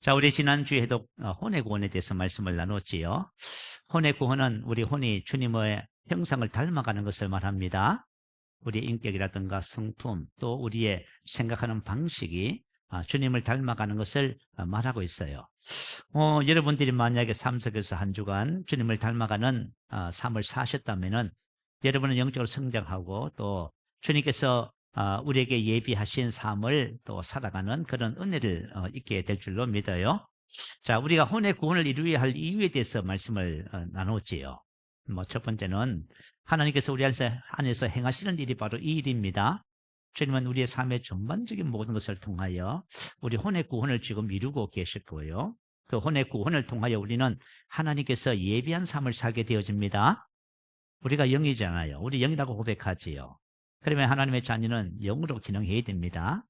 자, 우리 지난주에도 혼의 구원에 대해서 말씀을 나눴지요. 혼의 구원은 우리 혼이 주님의 형상을 닮아가는 것을 말합니다. 우리 인격이라든가 성품, 또 우리의 생각하는 방식이 주님을 닮아가는 것을 말하고 있어요. 여러분들이 만약에 삶 속에서 한 주간 주님을 닮아가는 삶을 사셨다면은 여러분은 영적으로 성장하고 또 주님께서 우리에게 예비하신 삶을 또 살아가는 그런 은혜를 있게 될 줄로 믿어요. 자, 우리가 혼의 구원을 이루어야 할 이유에 대해서 말씀을 나눴지요. 첫 번째는 하나님께서 우리 안에서 행하시는 일이 바로 이 일입니다. 주님은 우리의 삶의 전반적인 모든 것을 통하여 우리 혼의 구원을 지금 이루고 계실 거예요. 그 혼의 구원을 통하여 우리는 하나님께서 예비한 삶을 살게 되어집니다. 우리가 영이잖아요. 우리 영이라고 고백하지요. 그러면 하나님의 자녀는 영으로 기능해야 됩니다.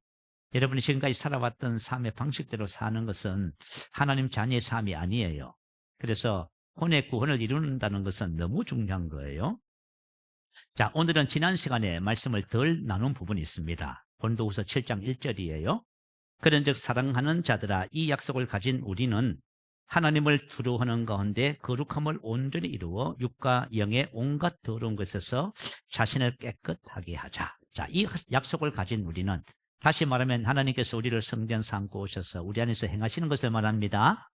여러분이 지금까지 살아왔던 삶의 방식대로 사는 것은 하나님 자녀의 삶이 아니에요. 그래서 혼의 구원을 이룬다는 것은 너무 중요한 거예요. 자, 오늘은 지난 시간에 말씀을 덜 나눈 부분이 있습니다. 고린도후서 7장 1절이에요. 그런즉 사랑하는 자들아, 이 약속을 가진 우리는 하나님을 두려워하는 가운데 거룩함을 온전히 이루어 육과 영의 온갖 더러운 것에서 자신을 깨끗하게 하자. 자, 이 약속을 가진 우리는, 다시 말하면 하나님께서 우리를 성전 삼고 오셔서 우리 안에서 행하시는 것을 말합니다.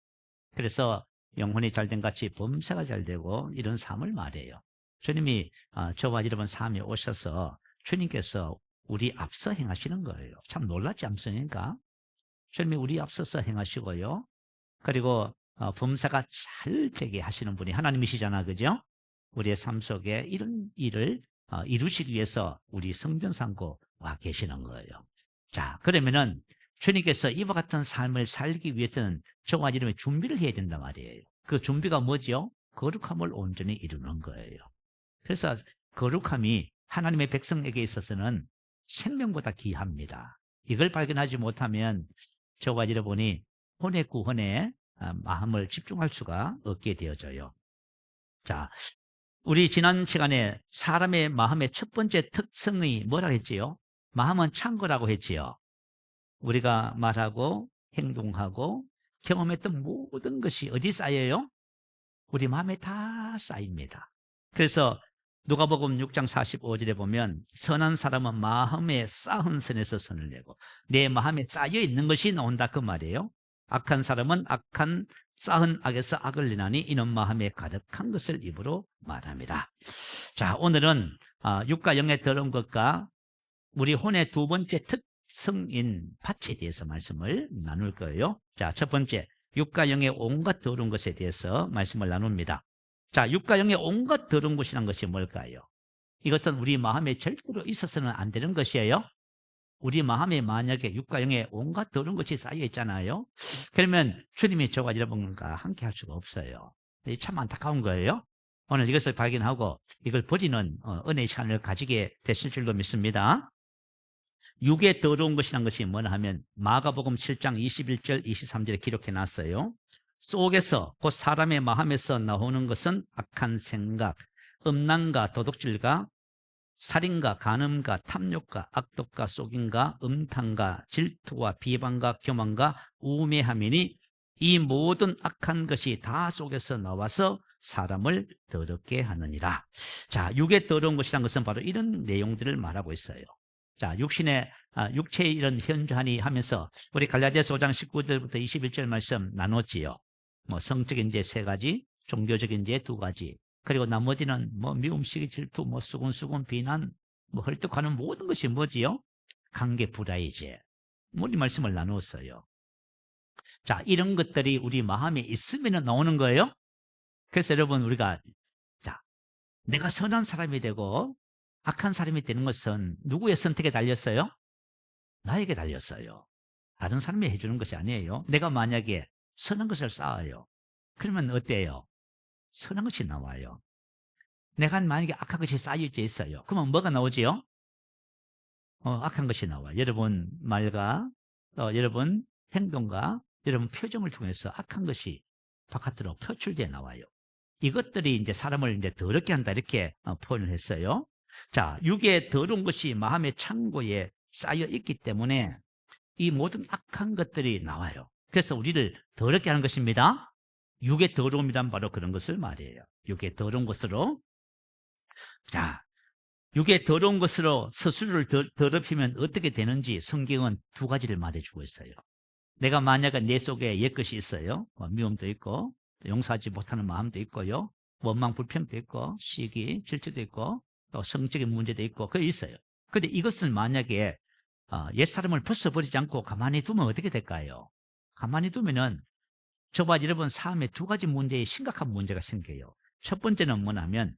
그래서 영혼이 잘된 같이 범사가 잘되고 이런 삶을 말해요. 주님이 저와 여러분 삶에 오셔서 주님께서 우리 앞서 행하시는 거예요. 참 놀랍지 않습니까? 주님이 우리 앞서서 행하시고요. 그리고 범사가 잘 되게 하시는 분이 하나님이시잖아, 그죠? 우리의 삶 속에 이런 일을 이루시기 위해서 우리 성전 삼고 와 계시는 거예요. 자, 그러면은 주님께서 이와 같은 삶을 살기 위해서는 저와 여러분이 준비를 해야 된단 말이에요. 그 준비가 뭐죠? 거룩함을 온전히 이루는 거예요. 그래서 거룩함이 하나님의 백성에게 있어서는 생명보다 귀합니다. 이걸 발견하지 못하면 저와 여러분이 혼의 구원에 마음을 집중할 수가 없게 되어져요. 자, 우리 지난 시간에 사람의 마음의 첫 번째 특성이 뭐라고 했지요? 마음은 창고라고 했지요. 우리가 말하고 행동하고 경험했던 모든 것이 어디 쌓여요? 우리 마음에 다 쌓입니다. 그래서 누가복음 6장 45절에 보면 선한 사람은 마음에 쌓은 선에서 선을 내고 내 마음에 쌓여 있는 것이 나온다, 그 말이에요. 악한 사람은 악한 쌓은 악에서 악을 내나니 이는 마음에 가득한 것을 입으로 말합니다. 자, 오늘은 육과 영의 더러운 것과 우리 혼의 두 번째 특성인 밭에 대해서 말씀을 나눌 거예요. 자, 첫 번째, 육과 영의 온갖 더러운 것에 대해서 말씀을 나눕니다. 자, 육과 영의 온갖 더러운 것이란 것이 뭘까요? 이것은 우리 마음에 절대로 있어서는 안 되는 것이에요. 우리 마음에 만약에 육과 영의 온갖 더러운 것이 쌓여 있잖아요. 그러면 주님이 저와 여러분과 함께 할 수가 없어요. 참 안타까운 거예요. 오늘 이것을 발견하고 이걸 버리는 은혜의 시간을 가지게 되실 줄로 믿습니다. 육의 더러운 것이란 것이 뭐냐 하면 마가복음 7장 21절 23절에 기록해 놨어요. 속에서 곧 사람의 마음에서 나오는 것은 악한 생각, 음란과 도둑질과 살인과 간음과 탐욕과 악독과 속임과 음탕과 질투와 비방과 교만과 우매함이니 이 모든 악한 것이 다 속에서 나와서 사람을 더럽게 하느니라. 자, 육의 더러운 것이란 것은 바로 이런 내용들을 말하고 있어요. 자, 육체의 이런 현저하니 하면서 우리 갈라디아서 5장 19절부터 21절 말씀 나눴지요. 성적인 제 3가지, 종교적인 제 2가지, 그리고 나머지는 미움시기, 질투, 수군수군, 비난, 헐떡하는 모든 것이 뭐지요? 관계 불화이제. 우리 말씀을 나누었어요. 자, 이런 것들이 우리 마음에 있으면 나오는 거예요. 그래서 여러분, 우리가 내가 선한 사람이 되고 악한 사람이 되는 것은 누구의 선택에 달렸어요? 나에게 달렸어요. 다른 사람이 해주는 것이 아니에요. 내가 만약에 선한 것을 쌓아요. 그러면 어때요? 선한 것이 나와요. 내가 만약에 악한 것이 쌓여져 있어요. 그러면 뭐가 나오지요? 악한 것이 나와요. 여러분 말과 여러분 행동과 여러분 표정을 통해서 악한 것이 바깥으로 표출되어 나와요. 이것들이 이제 사람을 이제 더럽게 한다, 이렇게 표현을 했어요. 자, 육의 더러운 것이 마음의 창고에 쌓여 있기 때문에 이 모든 악한 것들이 나와요. 그래서 우리를 더럽게 하는 것입니다. 육의 더러움이란 바로 그런 것을 말해요. 육의 더러운 것으로. 자, 육의 더러운 것으로 스스로를 더럽히면 어떻게 되는지 성경은 두 가지를 말해주고 있어요. 내가 만약에 내 속에 옛것이 있어요. 미움도 있고 용서하지 못하는 마음도 있고요. 원망 불평도 있고 시기 질투도 있고 또 성적인 문제도 있고 그게 있어요. 그런데 이것을 만약에 옛사람을 벗어버리지 않고 가만히 두면 어떻게 될까요? 가만히 두면은 저와 여러분 삶에 두 가지 문제에 심각한 문제가 생겨요. 첫 번째는 뭐냐면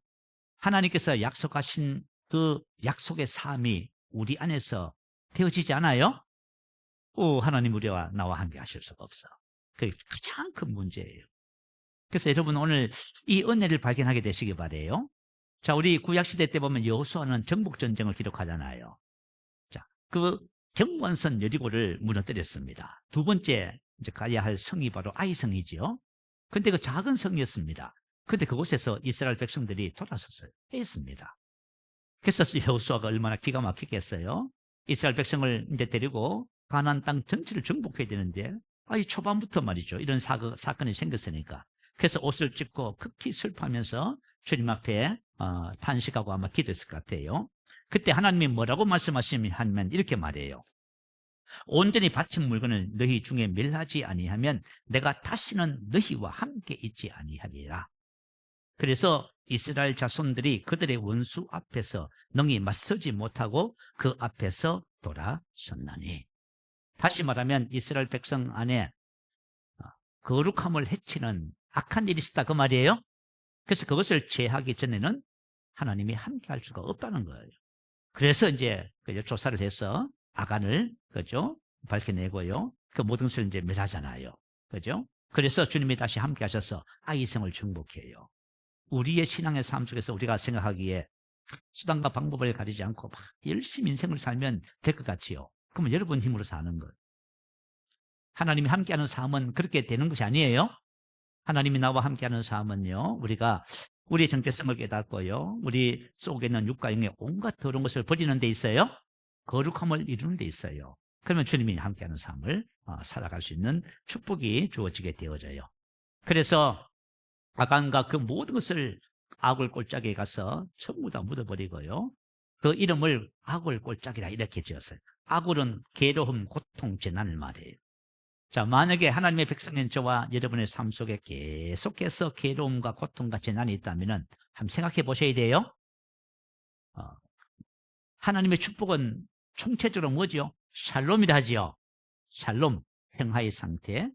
하나님께서 약속하신 그 약속의 삶이 우리 안에서 되어지지 않아요? 하나님 우리와 나와 함께 하실 수가 없어. 그게 가장 큰 문제예요. 그래서 여러분 오늘 이 은혜를 발견하게 되시기 바라요. 자, 우리 구약시대 때 보면 여호수아는 정복전쟁을 기록하잖아요. 자, 그 경관선 여리고를 무너뜨렸습니다. 두 번째 이제 가야 할 성이 바로 아이성이지요. 근데 그 작은 성이었습니다. 근데 그곳에서 이스라엘 백성들이 돌아섰어요. 했습니다. 그래서 여호수아가 얼마나 기가 막히겠어요. 이스라엘 백성을 이제 데리고 가나안 땅 전체를 정복해야 되는데 이 초반부터 말이죠. 이런 사건이 생겼으니까. 그래서 옷을 찢고 극히 슬퍼하면서 주님 앞에 탄식하고 아마 기도했을 것 같아요. 그때 하나님이 뭐라고 말씀하시면 이렇게 말해요. 온전히 바친 물건을 너희 중에 멸하지 아니하면 내가 다시는 너희와 함께 있지 아니하리라. 그래서 이스라엘 자손들이 그들의 원수 앞에서 능히 맞서지 못하고 그 앞에서 돌아섰나니. 다시 말하면 이스라엘 백성 안에 거룩함을 해치는 악한 일이 있었다 그 말이에요. 그래서 그것을 제하기 전에는 하나님이 함께 할 수가 없다는 거예요. 그래서 이제 조사를 해서 아간을 그죠 밝혀내고요. 그 모든 것을 이제 멸하잖아요. 그죠? 그래서 주님이 다시 함께 하셔서 아이성을 정복해요. 우리의 신앙의 삶 속에서 우리가 생각하기에 수단과 방법을 가리지 않고 막 열심히 인생을 살면 될 것 같지요. 그러면 여러분 힘으로 사는 것. 하나님이 함께하는 삶은 그렇게 되는 것이 아니에요. 하나님이 나와 함께하는 삶은요. 우리가 우리의 정체성을 깨닫고요. 우리 속에 있는 육과 영의 온갖 더러운 것을 버리는 데 있어요. 거룩함을 이루는 데 있어요. 그러면 주님이 함께하는 삶을 살아갈 수 있는 축복이 주어지게 되어져요. 그래서 아간과 그 모든 것을 아굴 골짜기에 가서 전부 다 묻어버리고요. 그 이름을 아굴 골짜기라 이렇게 지었어요. 아굴은 괴로움, 고통, 재난을 말해요. 자, 만약에 하나님의 백성인 저와 여러분의 삶 속에 계속해서 괴로움과 고통과 재난이 있다면 한번 생각해 보셔야 돼요. 하나님의 축복은 총체적으로 뭐죠? 샬롬이라 하지요. 샬롬, 평화의 상태,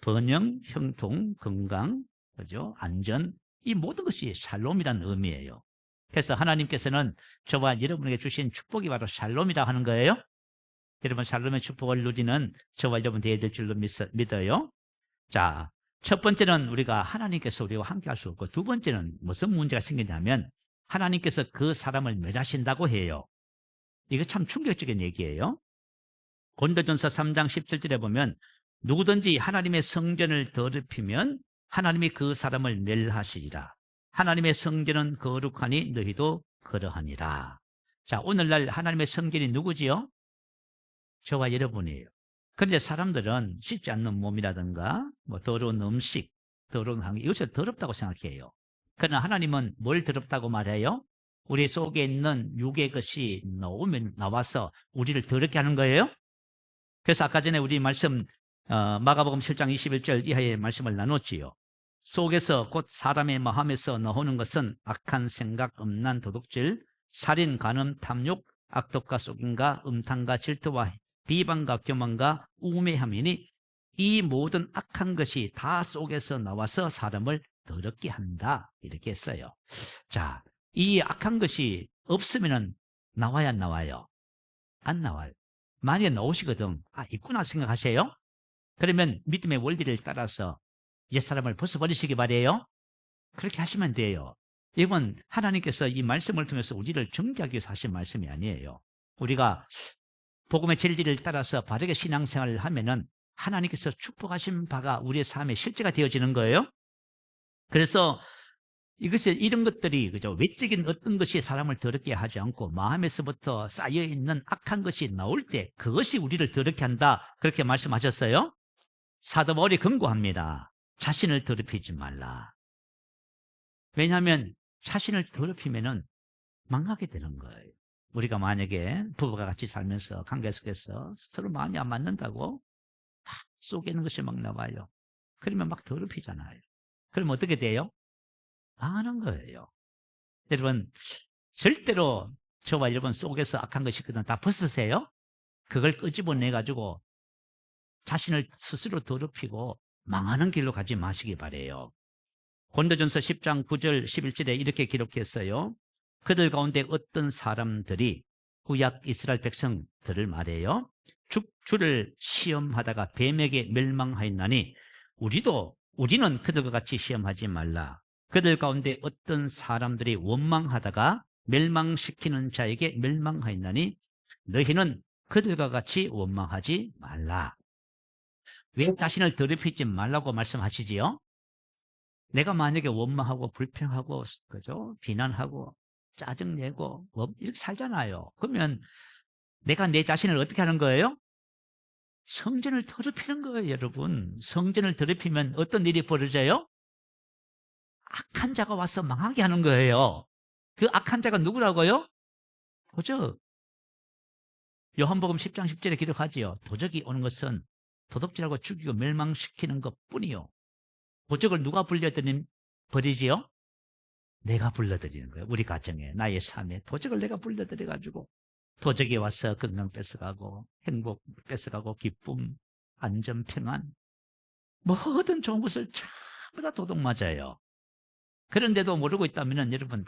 번영, 형통, 건강, 그죠? 안전, 이 모든 것이 샬롬이라는 의미예요. 그래서 하나님께서는 저와 여러분에게 주신 축복이 바로 샬롬이라 하는 거예요. 여러분 샬롬의 축복을 누리는 저와 여러분 되어야 될 줄로 믿어요. 자, 첫 번째는 우리가 하나님께서 우리와 함께 할 수 없고, 두 번째는 무슨 문제가 생기냐면 하나님께서 그 사람을 멸하신다고 해요. 이거 참 충격적인 얘기예요. 고린도전서 3장 17절에 보면 누구든지 하나님의 성전을 더럽히면 하나님이 그 사람을 멸하시리라. 하나님의 성전은 거룩하니 너희도 그러하니라. 자, 오늘날 하나님의 성전이 누구지요? 저와 여러분이에요. 그런데 사람들은 씻지 않는 몸이라든가 더러운 음식, 더러운 환경, 이것을 더럽다고 생각해요. 그러나 하나님은 뭘 더럽다고 말해요? 우리 속에 있는 육의 것이 나와서 우리를 더럽게 하는 거예요. 그래서 아까 전에 우리 말씀 마가복음 7장 21절 이하의 말씀을 나눴지요. 속에서 곧 사람의 마음에서 나오는 것은 악한 생각, 음란, 도둑질, 살인, 간음, 탐욕, 악독과 속임과 음탕과 질투와 비방과 교만과 우매함이니 이 모든 악한 것이 다 속에서 나와서 사람을 더럽게 한다. 이렇게 했어요. 자, 이 악한 것이 없으면 나와야 안 나와요? 안 나와요. 만약에 나오시거든, 있구나 생각하세요? 그러면 믿음의 원리를 따라서 옛사람을 벗어버리시기 바래요. 그렇게 하시면 돼요. 이건 하나님께서 이 말씀을 통해서 우리를 정죄하기 위해서 하신 말씀이 아니에요. 우리가 복음의 진리를 따라서 바르게 신앙생활을 하면은 하나님께서 축복하신 바가 우리의 삶에 실제가 되어지는 거예요. 그래서 이런 것들이 그죠, 외적인 어떤 것이 사람을 더럽게 하지 않고 마음에서부터 쌓여 있는 악한 것이 나올 때 그것이 우리를 더럽게 한다, 그렇게 말씀하셨어요. 사도 바울이 경고합니다. 자신을 더럽히지 말라. 왜냐하면 자신을 더럽히면은 망하게 되는 거예요. 우리가 만약에 부부가 같이 살면서 관계 속에서 서로 마음이 안 맞는다고 속에 있는 것이 막 나와요. 그러면 막 더럽히잖아요. 그러면 어떻게 돼요? 망하는 거예요. 여러분, 절대로 저와 여러분 속에서 악한 것이 있거든 다 벗으세요. 그걸 끄집어내가지고 자신을 스스로 더럽히고 망하는 길로 가지 마시기 바래요. 고린도전서 10장 9절 11절에 이렇게 기록했어요. 그들 가운데 어떤 사람들이 구약 이스라엘 백성들을 말해요. 주를 시험하다가 뱀에게 멸망하였나니 우리는 그들과 같이 시험하지 말라. 그들 가운데 어떤 사람들이 원망하다가 멸망시키는 자에게 멸망하였나니 너희는 그들과 같이 원망하지 말라. 왜 자신을 더럽히지 말라고 말씀하시지요? 내가 만약에 원망하고 불평하고 그죠? 비난하고 짜증내고 이렇게 살잖아요. 그러면 내가 내 자신을 어떻게 하는 거예요? 성전을 더럽히는 거예요, 여러분. 성전을 더럽히면 어떤 일이 벌어져요? 악한 자가 와서 망하게 하는 거예요. 그 악한 자가 누구라고요? 도적. 요한복음 10장 10절에 기록하지요. 도적이 오는 것은 도둑질하고 죽이고 멸망시키는 것뿐이요. 도적을 누가 버리지요? 내가 불러드리는 거예요. 우리 가정에, 나의 삶에 도적을 내가 불러드려가지고 도적이 와서 건강 뺏어가고 행복 뺏어가고 기쁨, 안전, 평안 모든 좋은 것을 전부 다 도둑 맞아요. 그런데도 모르고 있다면 여러분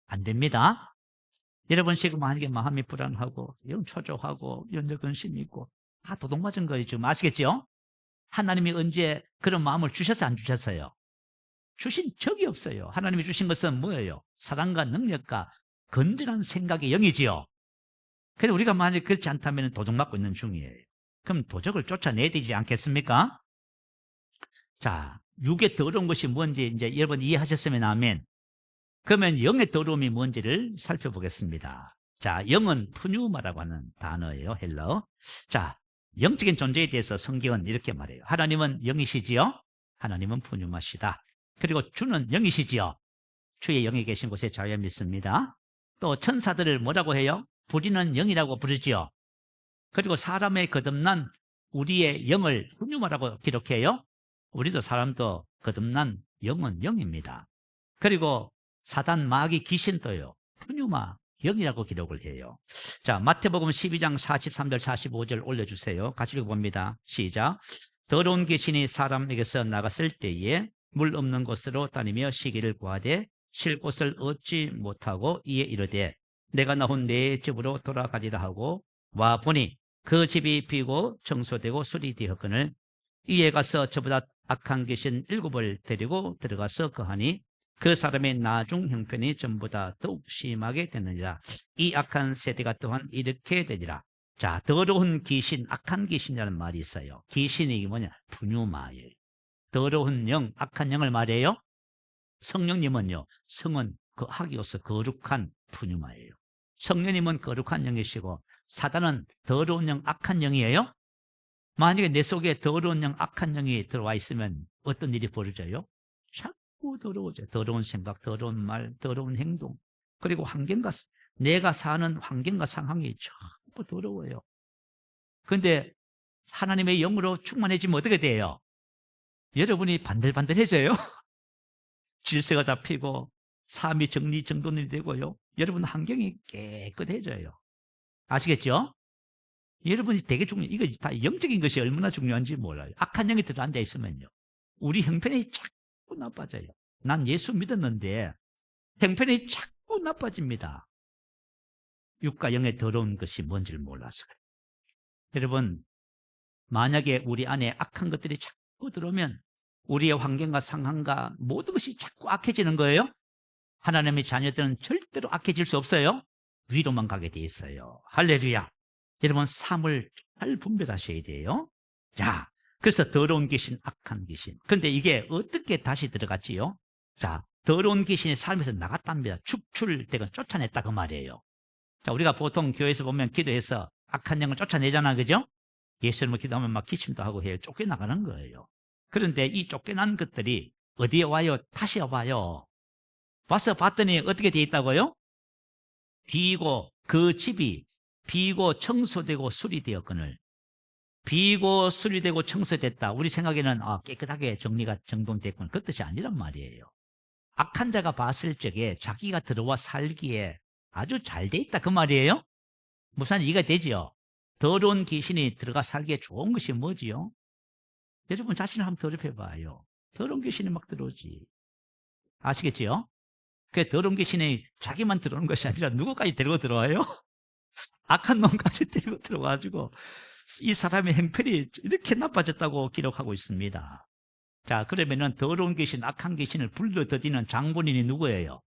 안 됩니다. 여러분 지금 만약에 마음이 불안하고 초조하고 연력근심이 있고 다 도둑 맞은 거예요. 지금 아시겠죠? 하나님이 언제 그런 마음을 주셔서 안 주셨어요? 주신 적이 없어요. 하나님이 주신 것은 뭐예요? 사랑과 능력과 건전한 생각의 영이지요. 그런데 우리가 만약에 그렇지 않다면 도둑 맞고 있는 중이에요. 그럼 도적을 쫓아내야 되지 않겠습니까? 자, 육의 더러운 것이 뭔지 이제 여러분 이해하셨으면 아멘. 그러면 영의 더러움이 뭔지를 살펴보겠습니다. 자, 영은 푸뉴마라고 하는 단어예요. 헬러. 자, 영적인 존재에 대해서 성경은 이렇게 말해요. 하나님은 영이시지요? 하나님은 푸뉴마시다. 그리고 주는 영이시지요? 주의 영이 계신 곳에 자유함이 믿습니다. 또 천사들을 뭐라고 해요? 부리는 영이라고 부르지요. 그리고 사람의 거듭난 우리의 영을 푸뉴마라고 기록해요. 우리도 사람도 거듭난 영은 영입니다. 그리고 사단, 마귀, 귀신도요. 푸뉴마, 영이라고 기록을 해요. 자, 마태복음 12장 43절 45절 올려주세요. 같이 읽어봅니다. 시작. 더러운 귀신이 사람에게서 나갔을 때에 물 없는 곳으로 다니며 쉬기를 구하되 쉴 곳을 얻지 못하고 이에 이르되 내가 나온 내 집으로 돌아가리라 하고 와 보니 그 집이 비고 청소되고 수리되었거늘 이에 가서 저보다 악한 귀신 7을 데리고 들어가서 거하니 그 사람의 나중 형편이 전보다 더욱 심하게 되느니라. 이 악한 세대가 또한 이렇게 되니라. 자, 더러운 귀신, 악한 귀신이라는 말이 있어요. 귀신이 뭐냐? 푸뉴마예요. 더러운 영, 악한 영을 말해요. 성령님은요, 성은 그 하기로서 거룩한 푸뉴마예요. 성령님은 거룩한 영이시고 사단은 더러운 영, 악한 영이에요. 만약에 내 속에 더러운 영, 악한 영이 들어와 있으면 어떤 일이 벌어져요? 자꾸 더러워져요. 더러운 생각, 더러운 말, 더러운 행동, 그리고 환경과 내가 사는 환경과 상황이 전부 더러워요. 그런데 하나님의 영으로 충만해지면 어떻게 돼요? 여러분이 반들반들해져요. 질서가 잡히고 삶이 정리정돈이 되고요. 여러분 환경이 깨끗해져요. 아시겠죠? 여러분이 되게 중요해요. 이거 다 영적인 것이 얼마나 중요한지 몰라요. 악한 영이 들어앉아 있으면요. 우리 형편이 자꾸 나빠져요. 난 예수 믿었는데 형편이 자꾸 나빠집니다. 육과 영의 더러운 것이 뭔지를 몰라서 그래요. 여러분, 만약에 우리 안에 악한 것들이 자꾸 들어오면 우리의 환경과 상황과 모든 것이 자꾸 악해지는 거예요. 하나님의 자녀들은 절대로 악해질 수 없어요. 위로만 가게 돼 있어요. 할렐루야. 여러분, 삶을 잘 분별하셔야 돼요. 자, 그래서 더러운 귀신, 악한 귀신. 근데 이게 어떻게 다시 들어갔지요? 자, 더러운 귀신이 삶에서 나갔답니다. 축출되고 쫓아냈다 그 말이에요. 자, 우리가 보통 교회에서 보면 기도해서 악한 영을 쫓아내잖아, 그죠? 예수님을 기도하면 막 기침도 하고 해요. 쫓겨나가는 거예요. 그런데 이 쫓겨난 것들이 어디에 와요? 다시 와요. 와서 봤더니 어떻게 돼 있다고요? 비고 그 집이 비고 청소되고 수리되었거늘. 비고 수리되고 청소됐다. 우리 생각에는 깨끗하게 정리가 정돈됐군. 그 뜻이 아니란 말이에요. 악한 자가 봤을 적에 자기가 들어와 살기에 아주 잘 돼 있다 그 말이에요. 무슨 이해가 되지요? 더러운 귀신이 들어가 살기에 좋은 것이 뭐지요? 여러분 자신을 한번 더럽혀봐요. 더러운 귀신이 막 들어오지. 아시겠지요? 그 더러운 귀신이 자기만 들어오는 것이 아니라 누구까지 데리고 들어와요? 악한 놈까지 데리고 들어와가지고 이 사람의 행편이 이렇게 나빠졌다고 기록하고 있습니다. 자, 그러면은 더러운 귀신, 악한 귀신을 불러들이는 장본인이 누구예요?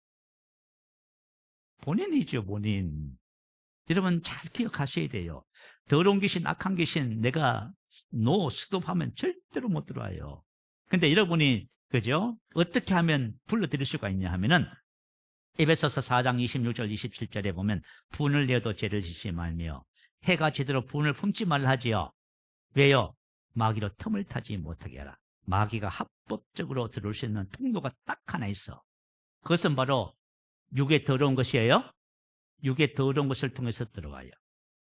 본인이죠, 본인. 여러분 잘 기억하셔야 돼요. 더러운 귀신, 악한 귀신 내가 스톱하면 절대로 못 들어와요. 근데 여러분이 그죠? 어떻게 하면 불러들일 수가 있냐 하면은 에베소서 4장 26절 27절에 보면 분을 내어도 죄를 짓지 말며 해가 제대로 분을 품지 말라 하지요. 왜요? 마귀로 틈을 타지 못하게 하라. 마귀가 합법적으로 들어올 수 있는 통로가 딱 하나 있어. 그것은 바로 육에 더러운 것이에요. 육에 더러운 것을 통해서 들어와요.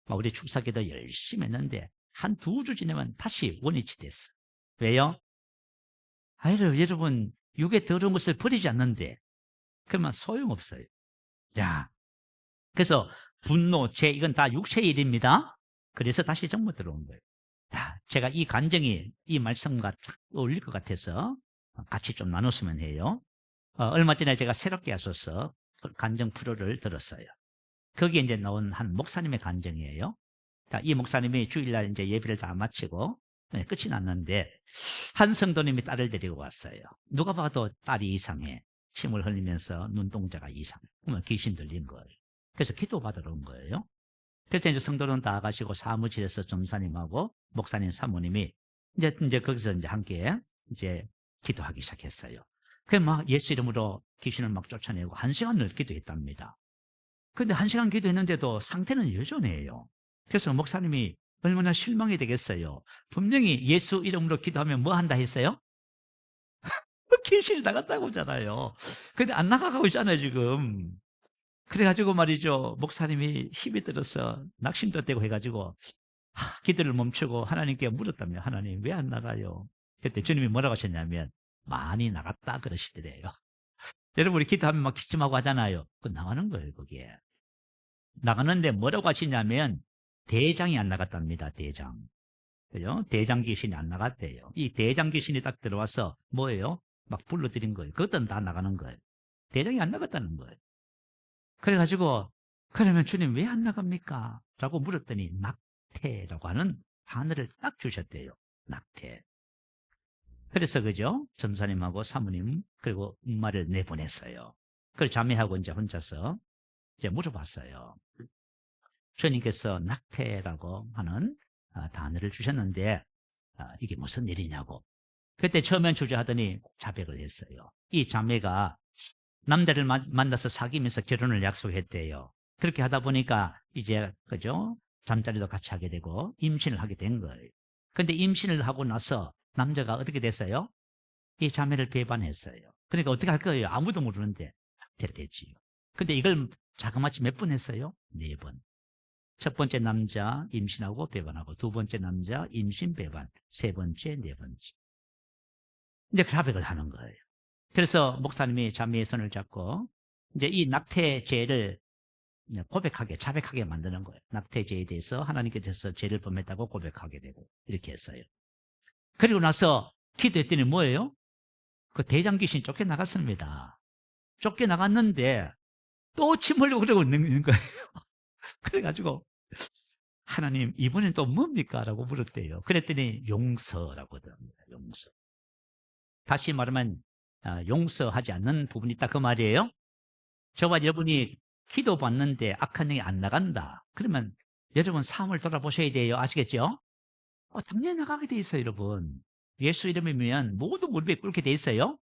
우리 축사기도 열심히 했는데 한 2주 지나면 다시 원위치 됐어. 왜요? 여러분 육에 더러운 것을 버리지 않는데 그러면 소용없어요. 야, 그래서 분노, 죄 이건 다 육체의 일입니다. 그래서 다시 전부 들어온 거예요. 야, 제가 이 간증이 이 말씀과 딱 어울릴 것 같아서 같이 좀 나눴으면 해요. 얼마 전에 제가 새롭게 하셔서 간증 프로를 들었어요. 거기에 이제 나온 한 목사님의 간증이에요. 이 목사님이 주일날 이제 예배를 다 마치고 끝이 났는데 한 성도님이 딸을 데리고 왔어요. 누가 봐도 딸이 이상해. 침을 흘리면서 눈동자가 이상해. 그러면 귀신 들린 거예요. 그래서 기도 받으러 온 거예요. 그래서 이제 성도는 다 가시고 사무실에서 점사님하고 목사님 사모님이 이제 거기서 이제 함께 이제 기도하기 시작했어요. 그래서 막 예수 이름으로 귀신을 막 쫓아내고 1시간을 기도했답니다. 근데 1시간 기도했는데도 상태는 여전해요. 그래서 목사님이 얼마나 실망이 되겠어요. 분명히 예수 이름으로 기도하면 뭐 한다 했어요? 귀신이 나갔다고 하잖아요. 근데 안 나가고 있잖아요, 지금. 그래가지고 말이죠. 목사님이 힘이 들어서 낙심도 되고 해가지고 기도를 멈추고 하나님께 물었다며. 하나님 왜 안 나가요? 그때 주님이 뭐라고 하셨냐면 많이 나갔다 그러시더래요. 여러분 우리 기도하면 막 기침하고 하잖아요. 그 나가는 거예요, 거기에. 나가는데 뭐라고 하시냐면 대장이 안 나갔답니다. 대장. 그죠? 대장 귀신이 안 나갔대요. 이 대장 귀신이 딱 들어와서 뭐예요? 막 불러들인 거예요. 그것도 다 나가는 거예요. 대장이 안 나갔다는 거예요. 그래가지고 그러면 주님 왜 안 나갑니까? 라고 물었더니 낙태라고 하는 하늘을 딱 주셨대요. 낙태. 그래서 그죠? 전사님하고 사모님 그리고 엄마를 내보냈어요. 그걸 자매하고 이제 혼자서 이제 물어봤어요. 주님께서 낙태라고 하는 단어를 주셨는데 이게 무슨 일이냐고. 그때 처음엔 주저하더니 자백을 했어요. 이 자매가 남자를 만나서 사귀면서 결혼을 약속했대요. 그렇게 하다 보니까 이제 그죠? 잠자리도 같이 하게 되고 임신을 하게 된 거예요. 근데 임신을 하고 나서 남자가 어떻게 됐어요? 이 자매를 배반했어요. 그러니까 어떻게 할 거예요? 아무도 모르는데 낙태를 됐지요. 근데 이걸 자그마치 몇 번 했어요? 4번. 첫 번째 남자 임신하고 배반하고, 두 번째 남자 임신 배반, 세 번째, 네 번째. 이제 자백을 하는 거예요. 그래서 목사님이 자매의 손을 잡고 이제 이 낙태죄를 고백하게, 자백하게 만드는 거예요. 낙태죄에 대해서 하나님께서 죄를 범했다고 고백하게 되고 이렇게 했어요. 그리고 나서 기도했더니 뭐예요? 그 대장 귀신이 쫓겨나갔습니다. 쫓겨나갔는데 또 침 흘리고 그러고 있는 거예요. 그래가지고 하나님 이번엔 또 뭡니까? 라고 물었대요. 그랬더니 용서라고 하더랍니다. 용서. 다시 말하면 용서하지 않는 부분이 있다 그 말이에요. 저와 여러분이 기도받는데 악한 영이 안 나간다. 그러면 여러분 삶을 돌아보셔야 돼요. 아시겠죠? 당연히 나가게 돼 있어요, 여러분. 예수 이름이면 모두 무릎에 꿇게 돼 있어요.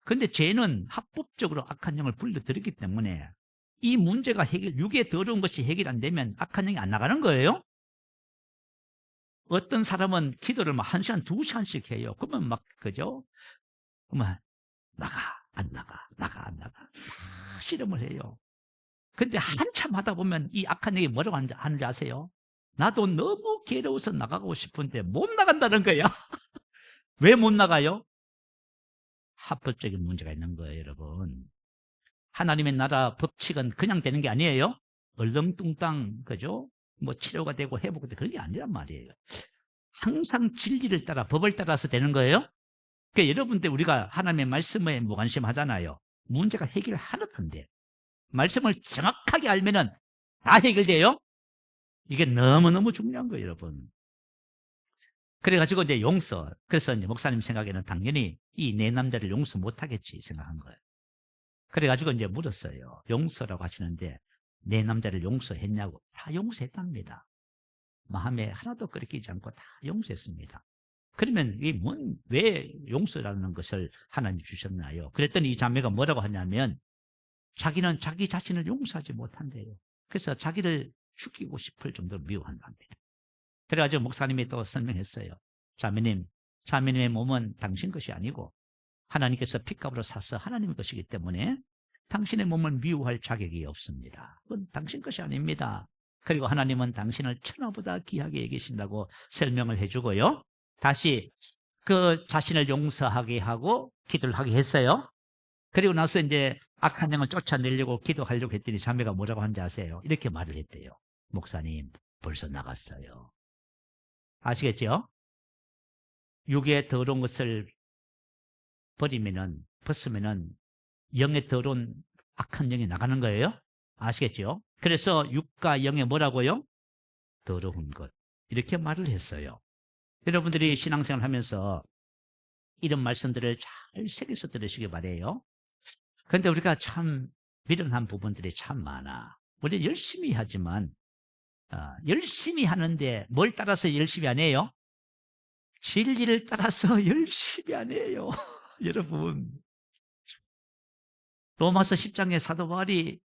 근데 죄는 합법적으로 악한 영을 불러들이기 때문에 이 문제가 육에 더러운 것이 해결 안 되면 악한 영이 안 나가는 거예요. 어떤 사람은 기도를 막 1시간, 2시간씩 해요. 그러면 막, 그죠? 그러면 나가, 안 나가, 나가, 안 나가. 다 실험을 해요. 근데 한참 하다 보면 이 악한 영이 뭐라고 하는지 아세요? 나도 너무 괴로워서 나가고 싶은데 못 나간다는 거야. 왜 못 나가요? 합법적인 문제가 있는 거예요, 여러분. 하나님의 나라 법칙은 그냥 되는 게 아니에요. 얼렁뚱땅, 그죠? 뭐 치료가 되고 회복되고 그런 게 아니란 말이에요. 항상 진리를 따라 법을 따라서 되는 거예요. 그러니까 여러분들 우리가 하나님의 말씀에 무관심하잖아요. 문제가 해결 하나도 안 돼요. 말씀을 정확하게 알면은 다 해결돼요. 이게 너무너무 중요한 거예요, 여러분. 그래가지고 이제 용서. 그래서 이제 목사님 생각에는 당연히 이 네 남자를 용서 못하겠지 생각한 거예요. 그래가지고 이제 물었어요. 용서라고 하시는데 네 남자를 용서했냐고. 다 용서했답니다. 마음에 하나도 끓이지 않고 다 용서했습니다. 그러면 왜 용서라는 것을 하나님 주셨나요? 그랬더니 이 자매가 뭐라고 하냐면 자기는 자기 자신을 용서하지 못한대요. 그래서 자기를 죽이고 싶을 정도로 미워한답니다. 그래가지고 목사님이 또 설명했어요. 자매님의 몸은 당신 것이 아니고 하나님께서 핏값으로 사서 하나님의 것이기 때문에 당신의 몸을 미워할 자격이 없습니다. 그건 당신 것이 아닙니다. 그리고 하나님은 당신을 천하보다 귀하게 여기신다고 설명을 해주고요. 다시 그 자신을 용서하게 하고 기도를 하게 했어요. 그리고 나서 이제 악한 영을 쫓아내려고 기도하려고 했더니 자매가 뭐라고 하는지 아세요? 이렇게 말을 했대요. 목사님, 벌써 나갔어요. 아시겠죠? 육의 더러운 것을 벗으면은 영의 더러운 악한 영이 나가는 거예요. 아시겠죠? 그래서 육과 영의 뭐라고요? 더러운 것. 이렇게 말을 했어요. 여러분들이 신앙생활 하면서 이런 말씀들을 잘 새겨서 들으시기 바래요. 그런데 우리가 참 미련한 부분들이 참 많아. 우리 열심히 하지만 열심히 하는데 뭘 따라서 열심히 안 해요? 진리를 따라서 열심히 안 해요. 여러분, 로마서 10장의 사도 바울이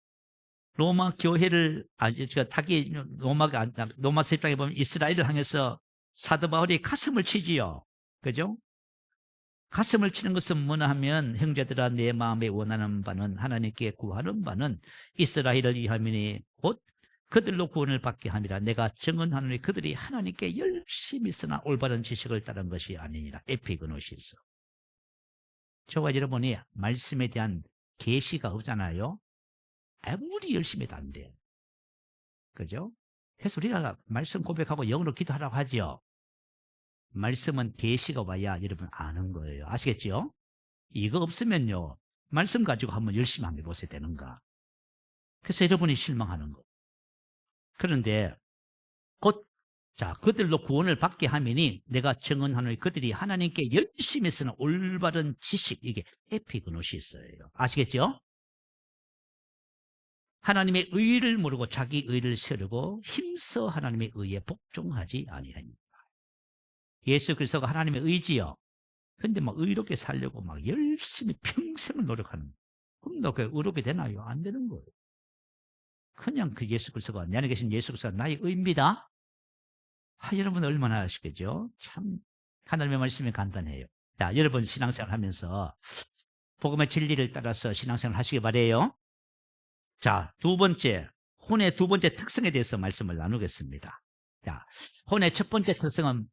로마 교회를 로마서 10장에 보면 이스라엘을 향해서 사도 바울이 가슴을 치지요. 그죠? 가슴을 치는 것은 뭐냐 하면 형제들아 내 마음에 원하는 바는 하나님께 구하는 바는 이스라엘을 위함이니 곧 그들로 구원을 받게 함이라. 내가 증언하노니 그들이 하나님께 열심히 쓰나 올바른 지식을 따른 것이 아니니라. 에피그노시스. 저와 여러분이 말씀에 대한 계시가 없잖아요. 아무리 열심히 해도 안 돼요. 그죠? 그래서 우리가 말씀 고백하고 영으로 기도하라고 하죠. 말씀은 계시가 와야 여러분 아는 거예요. 아시겠죠? 이거 없으면요, 말씀 가지고 한번 열심히 한번 해보셔야 되는가. 그래서 여러분이 실망하는 거. 그런데 그들로 구원을 받게 하면이 내가 증언하노니 그들이 하나님께 열심히 쓰는 올바른 지식, 이게 에피그노시스예요. 아시겠죠? 하나님의 의를 모르고 자기 의를 세우고 힘써 하나님의 의에 복종하지 아니하니라. 예수 그리스도가 하나님의 의지요. 근데 막 의롭게 살려고 막 열심히 평생을 노력하는. 그럼 너 그 의롭게 되나요? 안 되는 거예요. 그냥 그 예수 그리스도가, 내 안에 계신 예수 그리스도가 나의 의입니다. 여러분 얼마나 아시겠죠? 참 하나님의 말씀이 간단해요. 자, 여러분 신앙생활 하면서 복음의 진리를 따라서 신앙생활 하시기 바래요. 자, 혼의 두 번째 특성에 대해서 말씀을 나누겠습니다. 자, 혼의 첫 번째 특성은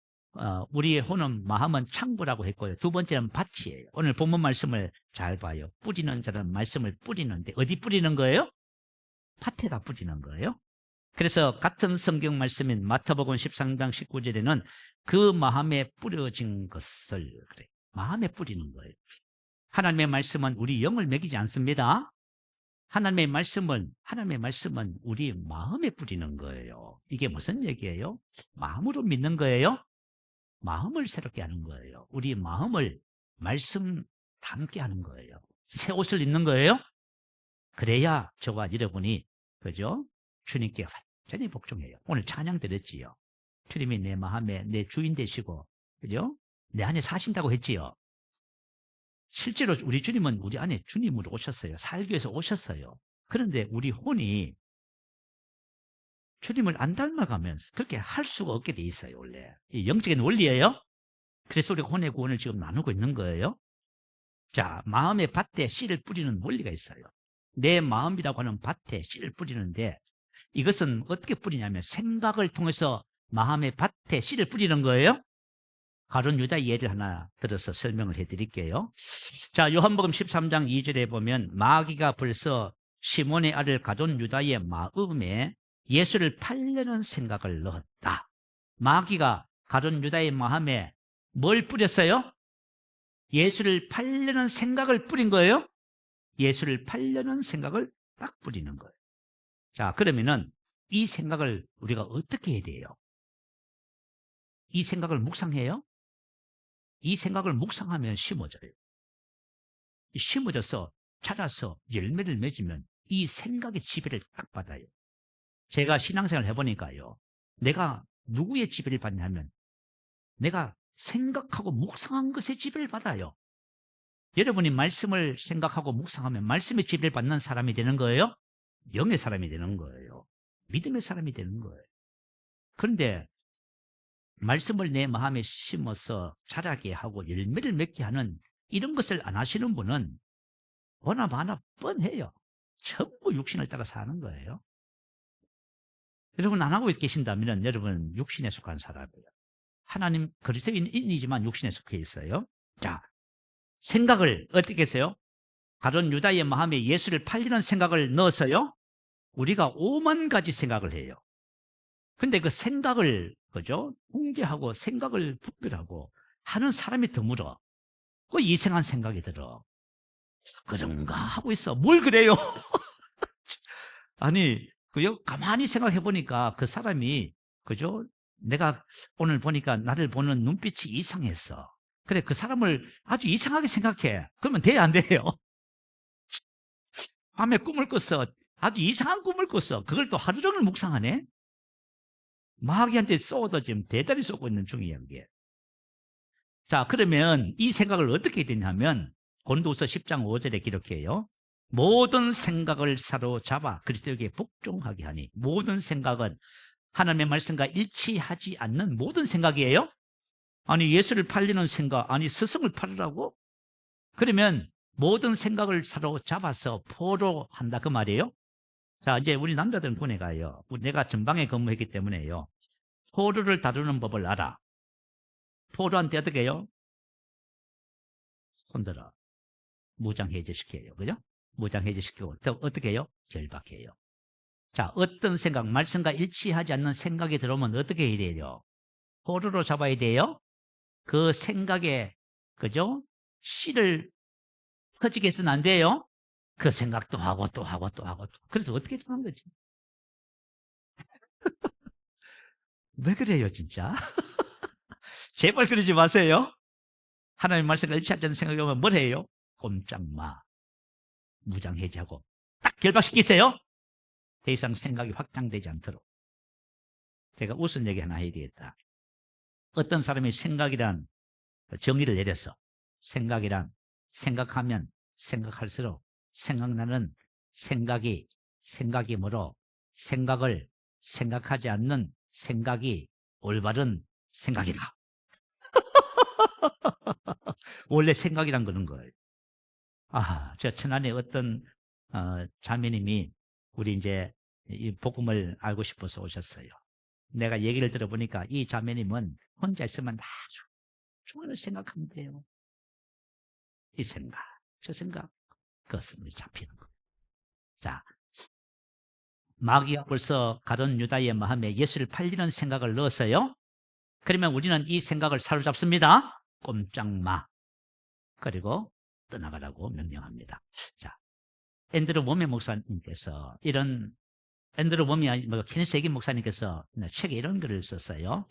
우리의 혼은 마음은 창고라고 했고요. 두 번째는 밭이에요. 오늘 본문 말씀을 잘 봐요. 뿌리는 자는 말씀을 뿌리는데 어디 뿌리는 거예요? 밭에다 뿌리는 거예요. 그래서 같은 성경 말씀인 마태복음 13장 19절에는 그 마음에 뿌려진 것을 그래. 마음에 뿌리는 거예요. 하나님의 말씀은 우리 영을 먹이지 않습니다. 하나님의 말씀은 우리 마음에 뿌리는 거예요. 이게 무슨 얘기예요? 마음으로 믿는 거예요. 마음을 새롭게 하는 거예요. 우리 마음을 말씀 담게 하는 거예요. 새 옷을 입는 거예요. 그래야 저와 여러분이, 그죠? 주님께 완전히 복종해요. 오늘 찬양 드렸지요. 주님이 내 마음에 내 주인 되시고, 그죠? 내 안에 사신다고 했지요. 실제로 우리 주님은 우리 안에 주님으로 오셨어요. 살기 위해서 오셨어요. 그런데 우리 혼이 주님을 안 닮아가면 그렇게 할 수가 없게 돼 있어요, 원래. 이 영적인 원리예요. 그래서 우리가 혼의 구원을 지금 나누고 있는 거예요. 자, 마음의 밭에 씨를 뿌리는 원리가 있어요. 내 마음이라고 하는 밭에 씨를 뿌리는데 이것은 어떻게 뿌리냐면 생각을 통해서 마음의 밭에 씨를 뿌리는 거예요. 가룟 유다 예를 하나 들어서 설명을 해드릴게요. 자, 요한복음 13장 2절에 보면 마귀가 벌써 시몬의 아들 가룟 유다의 마음에 예수를 팔려는 생각을 넣었다. 마귀가 가룟 유다의 마음에 뭘 뿌렸어요? 예수를 팔려는 생각을 뿌린 거예요. 예수를 팔려는 생각을 딱 뿌리는 거예요. 자, 그러면은 이 생각을 우리가 어떻게 해야 돼요? 이 생각을 묵상해요? 이 생각을 묵상하면 심어져요. 심어져서 찾아서 열매를 맺으면 이 생각의 지배를 딱 받아요. 제가 신앙생활을 해보니까요. 내가 누구의 지배를 받냐면 내가 생각하고 묵상한 것의 지배를 받아요. 여러분이 말씀을 생각하고 묵상하면 말씀의 지배를 받는 사람이 되는 거예요? 영의 사람이 되는 거예요. 믿음의 사람이 되는 거예요. 그런데 말씀을 내 마음에 심어서 자라게 하고 열매를 맺게 하는 이런 것을 안 하시는 분은 보나마나 뻔해요. 전부 육신을 따라 사는 거예요. 여러분 안 하고 계신다면 여러분 육신에 속한 사람이에요. 하나님 그리스도인이지만 육신에 속해 있어요. 자, 생각을 어떻게 했어요? 가룟 유다의 마음에 예수를 팔리는 생각을 넣어서요. 우리가 5만 가지 생각을 해요. 근데 그 생각을 그죠? 통제하고 생각을 분별하고 하는 사람이 드물어. 그 이상한 생각이 들어. 그런가 하고 있어. 뭘 그래요? 아니, 그요? 가만히 생각해 보니까 그 사람이 그죠? 내가 오늘 보니까 나를 보는 눈빛이 이상했어. 그래, 그 사람을 아주 이상하게 생각해. 그러면 돼야 안 돼요? 밤에 꿈을 꿨어. 아주 이상한 꿈을 꿨어. 그걸 또 하루 종일 묵상하네? 마귀한테 쏘아도 지금 대단히 쏘고 있는 중이에요, 이게. 자, 그러면 이 생각을 어떻게 되냐면, 고린도후서 10장 5절에 기록해요. 모든 생각을 사로잡아 그리스도에게 복종하게 하니, 모든 생각은 하나님의 말씀과 일치하지 않는 모든 생각이에요? 아니, 예수를 팔리는 생각, 아니, 스승을 팔으라고? 그러면 모든 생각을 사로잡아서 포로한다, 그 말이에요? 자, 이제 우리 남자들은 군에 가요. 내가 전방에 근무했기 때문에요. 포로를 다루는 법을 알아. 포로한테 어떻게 해요? 손들어. 무장해제시켜요. 그죠? 무장해제시키고, 또 어떻게 해요? 결박해요. 자, 어떤 생각, 말씀과 일치하지 않는 생각이 들어오면 어떻게 해야 돼요? 포로로 잡아야 돼요? 그 생각에, 그죠? 씨를 퍼지게 해서는 안 돼요? 그 생각도 하고 또 하고 또 하고 또. 그래서 어떻게 하는 거지? 왜 그래요, 진짜? 제발 그러지 마세요. 하나님 말씀과 일치하지 않는 생각이 오면 뭘 해요? 꼼짝 마. 무장해제하고 딱 결박시키세요. 더 이상 생각이 확장되지 않도록. 제가 웃은 얘기 하나 해야 되겠다. 어떤 사람이 생각이란 정의를 내렸어. 생각이란 생각하면 생각할수록 생각나는 생각이 뭐로? 생각을 생각하지 않는 생각이 올바른 생각이다. 원래 생각이란 그런 거예요. 저 천안에 어떤 자매님이 우리 이제 이 복음을 알고 싶어서 오셨어요. 내가 얘기를 들어보니까 이 자매님은 혼자 있으면 아주 중요한 생각하면 돼요. 이 생각, 저 생각, 그것은 잡히는 거예요. 자, 마귀가 벌써 가룟 유다의 마음에 예수를 팔리는 생각을 넣었어요. 그러면 우리는 이 생각을 사로잡습니다. 꼼짝 마. 그리고 떠나가라고 명령합니다. 자, 앤드루 워메 목사님께서 앤드루 워메 케니스 에긴 목사님께서 책에 이런 글을 썼어요.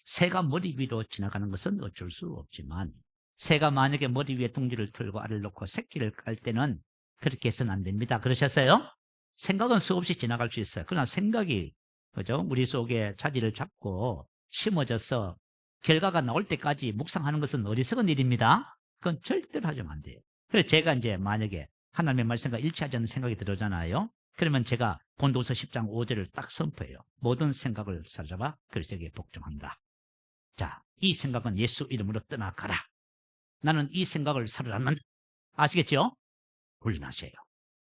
새가 머리 위로 지나가는 것은 어쩔 수 없지만 새가 만약에 머리 위에 둥지를 틀고 알을 놓고 새끼를 깔 때는 그렇게 해서는 안 됩니다. 그러셨어요? 생각은 수없이 지나갈 수 있어요. 그러나 생각이 그죠? 우리 속에 자리를 잡고 심어져서 결과가 나올 때까지 묵상하는 것은 어리석은 일입니다. 그건 절대로 하면 안 돼요. 그래서 제가 이제 만약에 하나님의 말씀과 일치하지 않는 생각이 들어오잖아요. 그러면 제가 본도서 10장 5절을 딱 선포해요. 모든 생각을 사로잡아 그리스도에게 복종한다. 자, 이 생각은 예수 이름으로 떠나가라. 나는 이 생각을 사로잡는, 아시겠죠? 훈련하세요.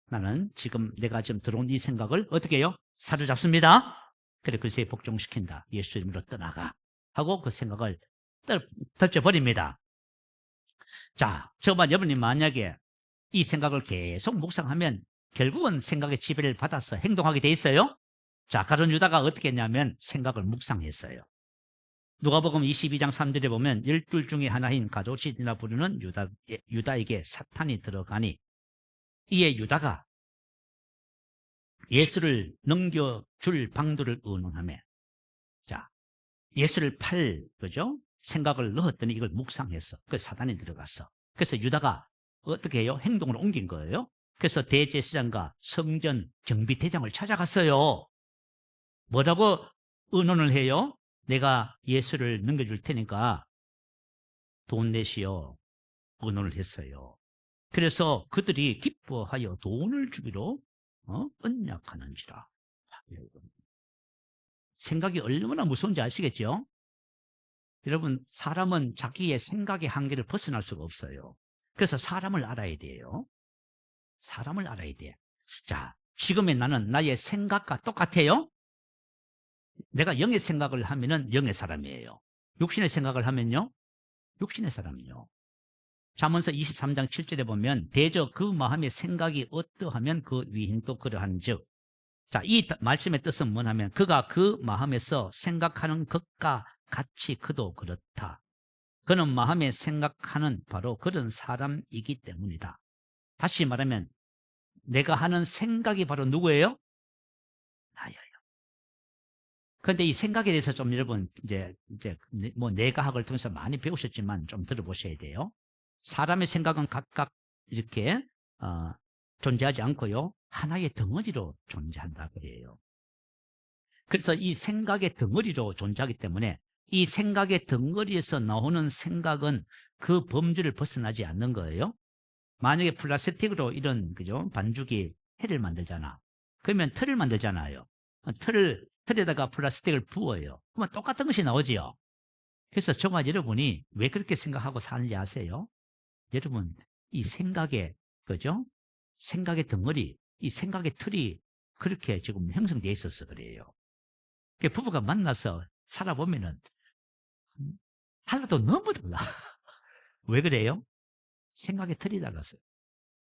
나는 지금 내가 지금 들어온 이 생각을 어떻게 해요? 사로잡습니다. 그래, 그리스도에 복종시킨다. 예수 이름으로 떠나가. 하고 그 생각을 던져버립니다. 자, 저만 여러분이 만약에 이 생각을 계속 묵상하면 결국은 생각의 지배를 받아서 행동하게 돼 있어요. 자, 가룟 유다가 어떻게 했냐면 생각을 묵상했어요. 누가복음 22장 3절에 보면 12 중에 하나인 가룟이라 부르는 유다에게 사탄이 들어가니 이에 유다가 예수를 넘겨줄 방도를 의논하며, 자, 예수를 그죠? 생각을 넣었더니 이걸 묵상했어. 그래서 사탄이 들어갔어. 그래서 유다가 어떻게 해요? 행동을 옮긴 거예요. 그래서 대제사장과 성전 경비대장을 찾아갔어요. 뭐라고 의논을 해요? 내가 예수를 넘겨줄 테니까 돈 내시오. 의논을 했어요. 그래서 그들이 기뻐하여 돈을 주기로 언약하는지라. 생각이 얼마나 무서운지 아시겠죠? 여러분, 사람은 자기의 생각의 한계를 벗어날 수가 없어요. 그래서 사람을 알아야 돼요. 사람을 알아야 돼. 자, 지금의 나는 나의 생각과 똑같아요. 내가 영의 생각을 하면은 영의 사람이에요. 육신의 생각을 하면요, 육신의 사람이요. 잠언서 23장 7절에 보면 대저 그 마음의 생각이 어떠하면 그 위인도 그러한즉. 자, 이 말씀의 뜻은 뭐냐면 그가 그 마음에서 생각하는 것과 같이 그도 그렇다. 그는 마음에 생각하는 바로 그런 사람이기 때문이다. 다시 말하면 내가 하는 생각이 바로 누구예요? 나예요. 그런데 이 생각에 대해서 좀 여러분 이제 뭐 뇌과학을 통해서 많이 배우셨지만 좀 들어보셔야 돼요. 사람의 생각은 각각 이렇게 존재하지 않고요, 하나의 덩어리로 존재한다 그래요. 그래서 이 생각의 덩어리로 존재하기 때문에 이 생각의 덩어리에서 나오는 생각은 그 범주를 벗어나지 않는 거예요. 만약에 플라스틱으로 이런, 그죠, 반죽이 해를 만들잖아. 그러면 틀을 만들잖아요. 틀에다가 플라스틱을 부어요. 그러면 똑같은 것이 나오지요. 그래서 정말 여러분이 왜 그렇게 생각하고 사는지 아세요? 여러분, 이 생각의, 그죠? 생각의 덩어리, 이 생각의 틀이 그렇게 지금 형성되어 있어서 그래요. 부부가 만나서 살아보면은 달라도 너무 달라. 왜 그래요? 생각의 틀이 달랐어요.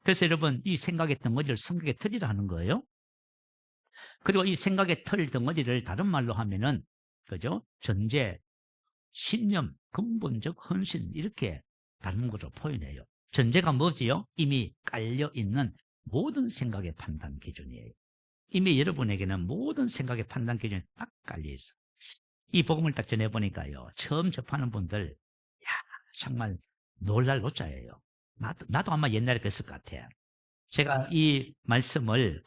그래서 여러분, 이 생각의 덩어리를 성격의 틀이라 하는 거예요. 그리고 이 생각의 틀 덩어리를 다른 말로 하면은, 그죠? 전제, 신념, 근본적 헌신, 이렇게 다른 것으로 표현해요. 전제가 뭐지요? 이미 깔려있는 모든 생각의 판단 기준이에요. 이미 여러분에게는 모든 생각의 판단 기준이 딱 깔려있어. 이 복음을 딱 전해보니까요, 처음 접하는 분들, 야, 정말 놀랄 노자예요. 나도 아마 옛날에 그랬을 것 같아요. 제가 이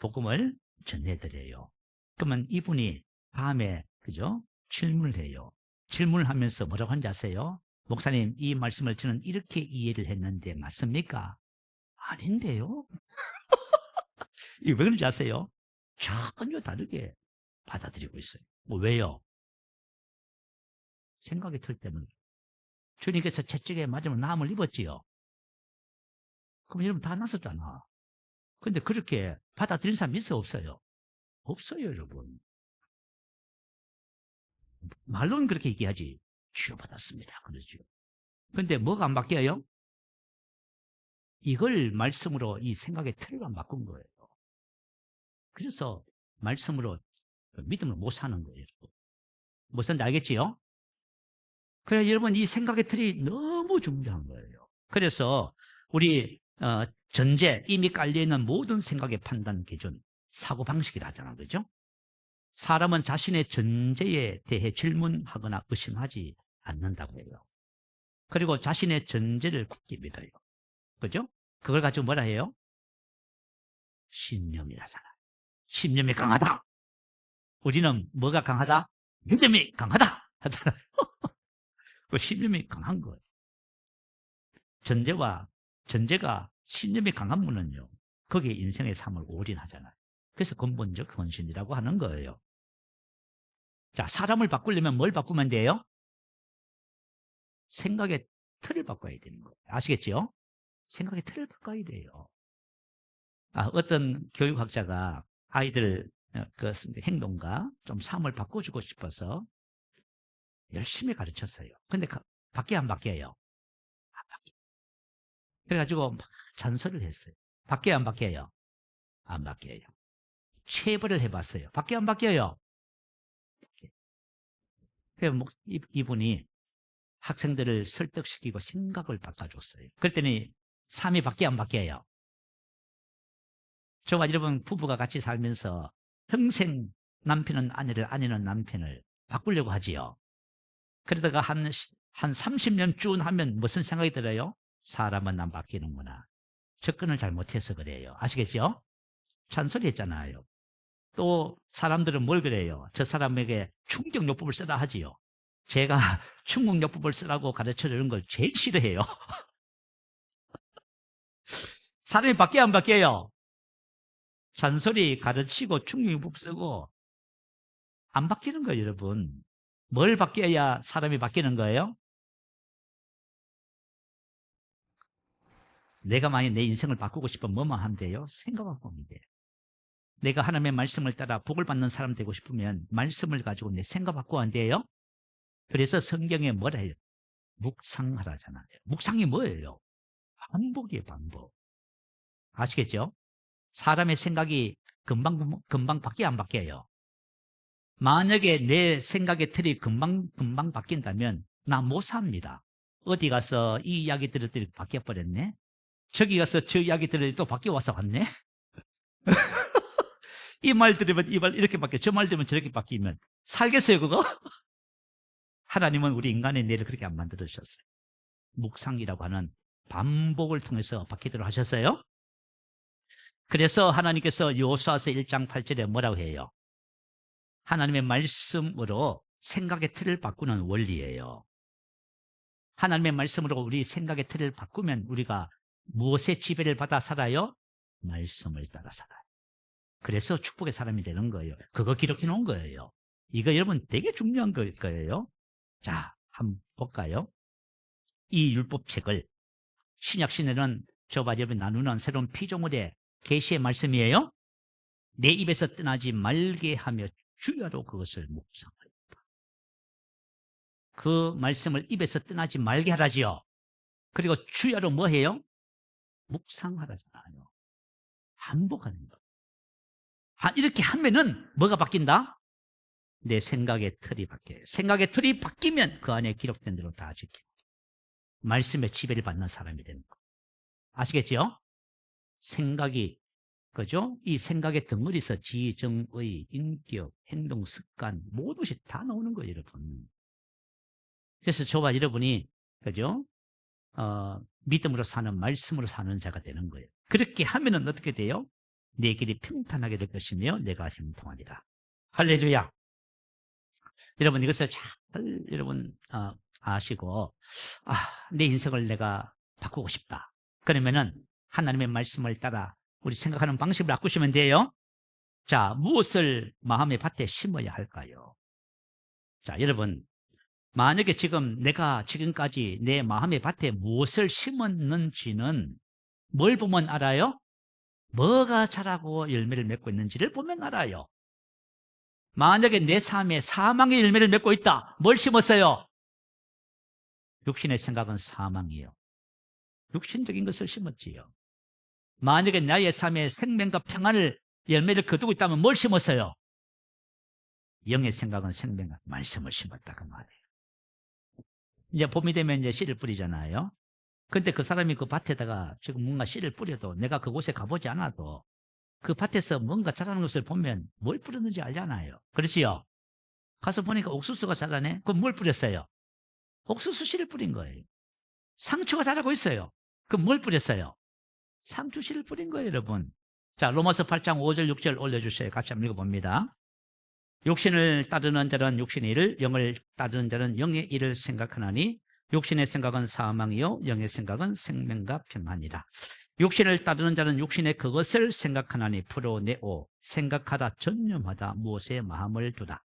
복음을 전해드려요. 그러면 이분이 다음에, 그죠? 질문을 해요. 질문을 하면서 뭐라고 하는지 아세요? 목사님, 이 말씀을 저는 이렇게 이해를 했는데 맞습니까? 아닌데요? 이게 왜 그런지 아세요? 전혀 다르게 받아들이고 있어요. 왜요? 생각의 틀 때문에. 주님께서 채찍에 맞으면 남을 입었지요. 그럼 여러분 다 났었잖아. 근데 그렇게 받아들이는 사람 있어요, 없어요? 없어요, 여러분. 말로는 그렇게 얘기하지. 치유받았습니다. 그러죠. 근데 뭐가 안 바뀌어요? 이걸 말씀으로 이 생각의 틀을 안 바꾼 거예요. 그래서 말씀으로 믿음을 못 사는 거예요, 여러분. 무슨 알겠지요? 그래, 여러분, 이 생각의 틀이 너무 중요한 거예요. 그래서 우리 전제, 이미 깔려있는 모든 생각의 판단 기준, 사고방식이라 하잖아, 그죠? 사람은 자신의 전제에 대해 질문하거나 의심하지 않는다고 해요. 그리고 자신의 전제를 굳게 믿어요. 그죠? 그걸 가지고 뭐라 해요? 신념이라잖아. 신념이 강하다. 우리는 뭐가 강하다? 믿음이 강하다 하잖아요. 그 신념이 강한 거예요. 전제가 신념이 강한 분은요, 거기에 인생의 삶을 올인하잖아요. 그래서 근본적 헌신이라고 하는 거예요. 자, 사람을 바꾸려면 뭘 바꾸면 돼요? 생각의 틀을 바꿔야 되는 거예요. 아시겠죠? 생각의 틀을 바꿔야 돼요. 어떤 교육학자가 아이들 그 행동과 좀 삶을 바꿔주고 싶어서 열심히 가르쳤어요. 근데 바뀌어야 안 바뀌어요? 안 바뀌어요. 그래가지고 막 잔소리를 했어요. 바뀌어야 안 바뀌어요? 안 바뀌어요. 체벌을 해봤어요. 바뀌어야 안 바뀌어요? 그래서 이분이 학생들을 설득시키고 생각을 바꿔줬어요. 그랬더니 삶이 바뀌어야 안 바뀌어요? 저와 여러분 부부가 같이 살면서 평생 남편은 아내를, 아내는 남편을 바꾸려고 하지요. 그러다가 한 30년 쭉 하면 무슨 생각이 들어요? 사람은 안 바뀌는구나. 접근을 잘못해서 그래요. 아시겠죠? 잔소리 했잖아요. 또 사람들은 뭘 그래요? 저 사람에게 충격요법을 쓰라 하지요. 제가 충격요법을 쓰라고 가르쳐주는 걸 제일 싫어해요. 사람이 바뀌어야 안 바뀌어요? 잔소리 가르치고 충격요법 쓰고 안 바뀌는 거예요, 여러분. 뭘 바뀌어야 사람이 바뀌는 거예요? 내가 만약 내 인생을 바꾸고 싶으면 뭐만 하면 돼요? 생각만 보면 돼요. 내가 하나님의 말씀을 따라 복을 받는 사람 되고 싶으면 말씀을 가지고 내 생각 바꾸면 안 돼요? 그래서 성경에 뭐라 해요? 묵상하라잖아요. 묵상이 뭐예요? 반복이에요, 반복. 아시겠죠? 사람의 생각이 금방 바뀌어 안 바뀌어요? 만약에 내 생각의 틀이 금방 바뀐다면 나 못 삽니다. 어디 가서 이 이야기 들었더니 바뀌어버렸네? 저기 가서 저 이야기 들었더니 또 바뀌어와서 왔네? 이 말 들으면 이 말 이렇게 바뀌어, 저 말 들으면 저렇게 바뀌면 살겠어요, 그거? 하나님은 우리 인간의 뇌를 그렇게 안 만들어주셨어요. 묵상이라고 하는 반복을 통해서 바뀌도록 하셨어요. 그래서 하나님께서 여호수아서 1장 8절에 뭐라고 해요? 하나님의 말씀으로 생각의 틀을 바꾸는 원리예요. 하나님의 말씀으로 우리 생각의 틀을 바꾸면 우리가 무엇의 지배를 받아 살아요? 말씀을 따라 살아요. 그래서 축복의 사람이 되는 거예요. 그거 기록해 놓은 거예요. 이거 여러분 되게 중요한 거예요. 자, 한번 볼까요? 이 율법책을 신약 시대는 저와 여러분이 나누는 새로운 피조물의 계시의 말씀이에요. 내 입에서 떠나지 말게 하며 주야로 그것을 묵상하라. 그 말씀을 입에서 떠나지 말게 하라지요. 그리고 주야로 뭐 해요? 묵상하라잖아요. 반복하는 거. 이렇게 하면은 뭐가 바뀐다? 내 생각의 틀이 바뀌어요. 생각의 틀이 바뀌면 그 안에 기록된 대로 다 지키고 말씀의 지배를 받는 사람이 되는 거. 아시겠죠? 생각이, 그죠? 이 생각의 덩어리에서 지, 정, 의, 인격, 행동, 습관 모든 것이 다 나오는 거예요, 여러분. 그래서 저와 여러분이, 그죠? 믿음으로 사는, 말씀으로 사는 자가 되는 거예요. 그렇게 하면은 어떻게 돼요? 내 길이 평탄하게 될 것이며 내가 형통하리라. 할렐루야. 여러분 이것을 잘 여러분 아시고 내 인생을 내가 바꾸고 싶다. 그러면은 하나님의 말씀을 따라 우리 생각하는 방식을 바꾸시면 돼요. 자, 무엇을 마음의 밭에 심어야 할까요? 자, 여러분 만약에 지금 내가 지금까지 내 마음의 밭에 무엇을 심었는지는 뭘 보면 알아요? 뭐가 자라고 열매를 맺고 있는지를 보면 알아요. 만약에 내 삶에 사망의 열매를 맺고 있다. 뭘 심었어요? 육신의 생각은 사망이에요. 육신적인 것을 심었지요. 만약에 나의 삶에 생명과 평안을 열매를 거두고 있다면 뭘 심었어요? 영의 생각은 생명과 말씀을 심었다 그 말이에요. 이제 봄이 되면 이제 씨를 뿌리잖아요. 근데 그 사람이 그 밭에다가 지금 뭔가 씨를 뿌려도 내가 그곳에 가보지 않아도 그 밭에서 뭔가 자라는 것을 보면 뭘 뿌렸는지 알잖아요. 그렇지요? 가서 보니까 옥수수가 자라네? 그럼 뭘 뿌렸어요? 옥수수 씨를 뿌린 거예요. 상추가 자라고 있어요. 그럼 뭘 뿌렸어요? 상추 씨를 뿌린 거예요, 여러분. 자, 로마서 8장 5절 6절 올려주세요. 같이 한번 읽어봅니다. 육신을 따르는 자는 육신의 일을, 영을 따르는 자는 영의 일을 생각하나니 육신의 생각은 사망이요 영의 생각은 생명과 평안이라. 육신을 따르는 자는 육신의 그것을 생각하나니 풀어내오. 생각하다 전념하다 무엇에 마음을 두다.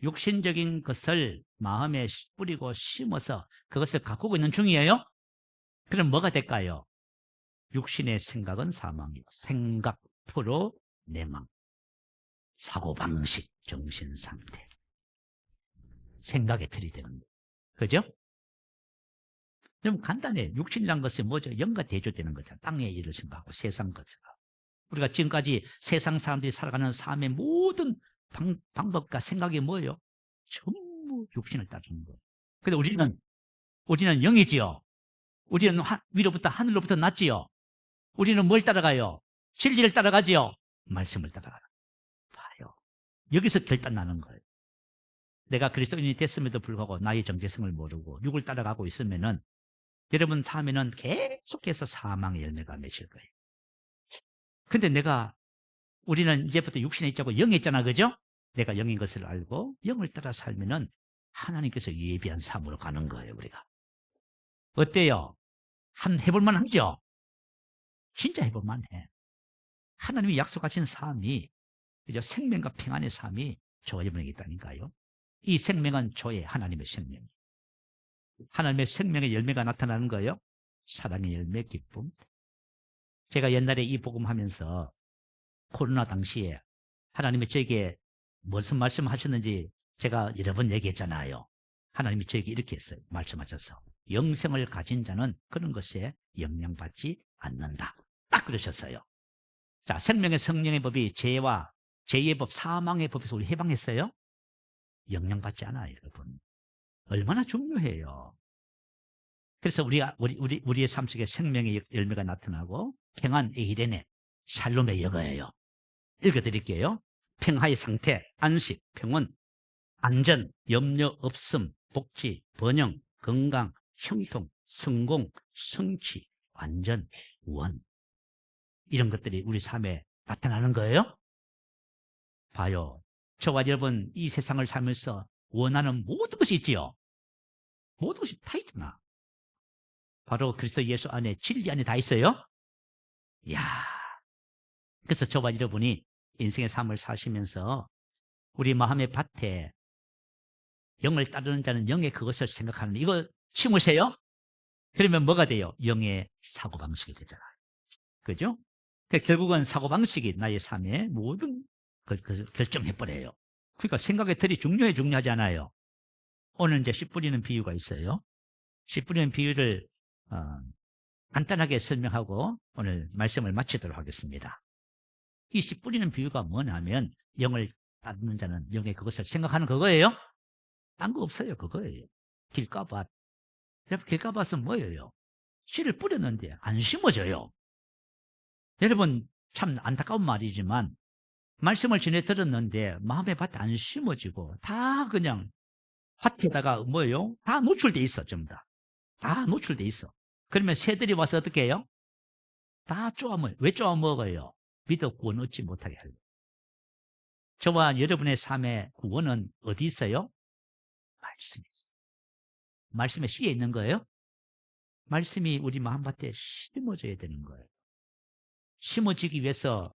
육신적인 것을 마음에 뿌리고 심어서 그것을 가꾸고 있는 중이에요. 그럼 뭐가 될까요? 육신의 생각은 사망이고 생각 프로 내망, 사고방식, 정신상태, 생각에 들이대는 거예요. 그죠? 좀 간단해요. 육신이란 것이 뭐죠? 영과 대조되는 거죠. 땅의 일을 생각하고 세상 것을. 우리가 지금까지 세상 사람들이 살아가는 삶의 모든 방법과 생각이 뭐예요? 전부 육신을 따르는 거예요. 근데 우리는 영이지요. 우리는 위로부터 하늘로부터 났지요. 우리는 뭘 따라가요? 진리를 따라가지요. 말씀을 따라가요. 봐요. 여기서 결단 나는 거예요. 내가 그리스도인이 됐음에도 불구하고 나의 정체성을 모르고 육을 따라가고 있으면은 여러분 삶에는 계속해서 사망의 열매가 맺힐 거예요. 근데 우리는 이제부터 육신에 있자고 영에 있잖아, 그죠? 내가 영인 것을 알고 영을 따라 살면은 하나님께서 예비한 삶으로 가는 거예요, 우리가. 어때요? 해볼만 하죠? 진짜 해볼만 해. 하나님이 약속하신 삶이, 그죠? 생명과 평안의 삶이 저와 여러분에게 있다니까요. 이 생명은 저의 하나님의 생명. 하나님의 생명의 열매가 나타나는 거예요. 사랑의 열매, 기쁨. 제가 옛날에 이 복음하면서 코로나 당시에 하나님이 저에게 무슨 말씀하셨는지 제가 여러 번 얘기했잖아요. 하나님이 저에게 이렇게 했어요. 말씀하셔서 영생을 가진 자는 그런 것에 영향받지 않는다. 딱 그러셨어요. 자, 생명의 성령의 법이 죄의 법, 사망의 법에서 우리 해방했어요? 영향받지 않아요, 여러분. 얼마나 중요해요. 그래서 우리의 삶 속에 생명의 열매가 나타나고 평안, 에이레네, 샬롬의 여거예요. 읽어드릴게요. 평화의 상태, 안식, 평온, 안전, 염려 없음, 복지, 번영, 건강, 형통, 성공, 성취, 완전, 원. 이런 것들이 우리 삶에 나타나는 거예요. 봐요. 저와 여러분 이 세상을 살면서 원하는 모든 것이 있지요. 모든 것이 다 있잖아. 바로 그리스도 예수 안에, 진리 안에 다 있어요. 이야. 그래서 저와 여러분이 인생의 삶을 사시면서 우리 마음의 밭에 영을 따르는 자는 영의 그것을 생각하는, 이거 심으세요? 그러면 뭐가 돼요? 영의 사고방식이 되잖아요. 그죠? 결국은 사고방식이 나의 삶의 모든 것을 결정해버려요. 그러니까 생각의 틀이 중요하지 않아요. 오늘 이제 씨 뿌리는 비유가 있어요. 씨 뿌리는 비유를 간단하게 설명하고 오늘 말씀을 마치도록 하겠습니다. 이 씨 뿌리는 비유가 뭐냐면 영을 따르는 자는 영의 그것을 생각하는 그거예요. 딴 거 없어요. 그거예요. 길가밭. 여러분, 길가밭은 뭐예요? 씨를 뿌렸는데 안 심어져요. 여러분, 참 안타까운 말이지만 말씀을 전해 들었는데 마음의 밭에 안 심어지고 다 그냥 밭에다가 뭐예요? 다 노출돼 있어. 전부 다 노출돼 있어. 그러면 새들이 와서 어떻게 해요? 다 쪼아먹어요. 왜 쪼아먹어요? 믿어 구원 얻지 못하게 하려고. 저와 여러분의 삶의 구원은 어디 있어요? 말씀에 있어요. 말씀에 씨에 있는 거예요. 말씀이 우리 마음밭에 심어져야 되는 거예요. 심어지기 위해서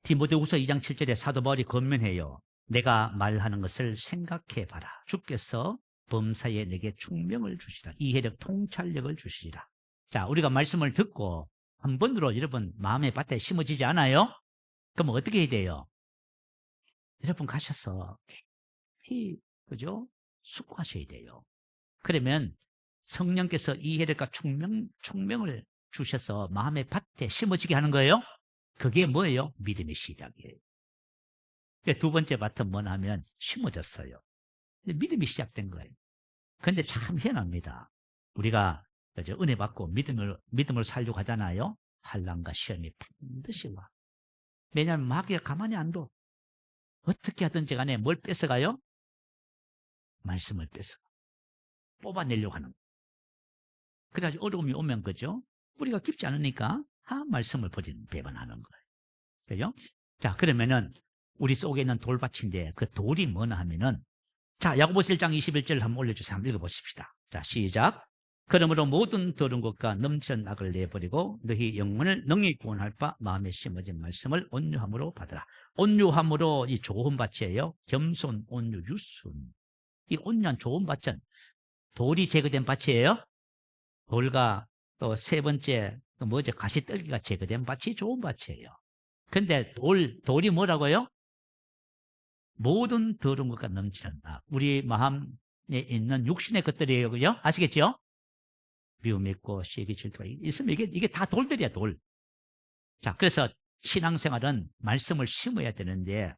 디모데후서 2장 7절에 사도 바울이 권면해요. 내가 말하는 것을 생각해봐라. 주께서 범사에 내게 총명을 주시라. 이해력, 통찰력을 주시리라. 자, 우리가 말씀을 듣고 한 번으로 여러분 마음의 밭에 심어지지 않아요? 그럼 어떻게 해야 돼요? 여러분 가셔서 깊이, 그죠? 숙고하셔야 돼요. 그러면 성령께서 이해력과 총명을 주셔서 마음의 밭에 심어지게 하는 거예요. 그게 뭐예요? 믿음의 시작이에요. 두 번째 밭은 뭐냐면 심어졌어요. 믿음이 시작된 거예요. 그런데 참 희한합니다. 우리가 은혜 받고 믿음을 살려고 하잖아요. 환난과 시험이 반드시 와. 왜냐하면 마귀가 가만히 안 둬. 어떻게 하든지 간에 뭘 뺏어가요? 말씀을 뺏어가. 뽑아내려고 하는 거예요. 그래가지고 어려움이 오면 그죠? 뿌리가 깊지 않으니까 말씀을 배반하는 거예요. 그죠? 자, 그러면은 우리 속에 있는 돌밭인데 그 돌이 뭐냐 하면은, 자, 야고보서 1장 21절 한번 올려주세요. 한번 읽어보십시다. 자, 시작. 그러므로 모든 더러운 것과 넘치는 악을 내버리고 너희 영혼을 능히 구원할 바 마음에 심어진 말씀을 온유함으로 받으라. 온유함으로 이 좋은 밭이에요. 겸손, 온유, 유순. 이 온유한 좋은 밭은 돌이 제거된 밭이에요. 돌과 또 세 번째 또 뭐죠? 가시떨기가 제거된 밭이 좋은 밭이에요. 근데 돌이 뭐라고요? 모든 더러운 것과 넘치는 악. 우리 마음에 있는 육신의 것들이에요. 그죠? 아시겠죠? 미움 있고 시기 질투가 있으면 이게 다 돌들이야, 돌. 자, 그래서 신앙생활은 말씀을 심어야 되는데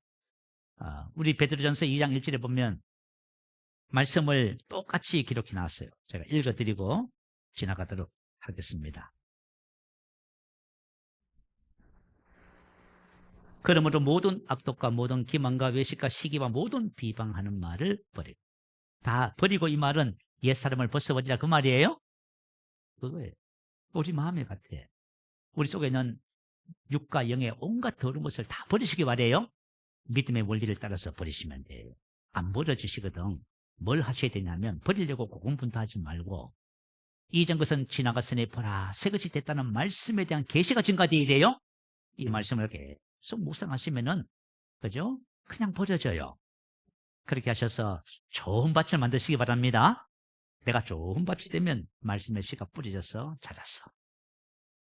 우리 베드로전서 2장 1절에 보면 말씀을 똑같이 기록해 놨어요. 제가 읽어드리고 지나가도록 하겠습니다. 그러므로 모든 악독과 모든 기만과 외식과 시기와 모든 비방하는 말을 버리고. 다 버리고, 이 말은 옛사람을 벗어버리라 그 말이에요. 그거예요. 우리 마음에 같아. 우리 속에 있는 육과 영의 온갖 더러운 것을 다 버리시기 바래요. 믿음의 원리를 따라서 버리시면 돼요. 안 버려지시거든. 뭘 하셔야 되냐면 버리려고 고군분투하지 말고 이전 것은 지나갔으니 보라 새 것이 됐다는 말씀에 대한 계시가 증가되어야 돼요. 이 말씀을 계속 묵상하시면은 그죠? 그냥 버려져요. 그렇게 하셔서 좋은 밭을 만드시기 바랍니다. 내가 좋은 밭이 되면 말씀의 씨가 뿌려져서 자라서,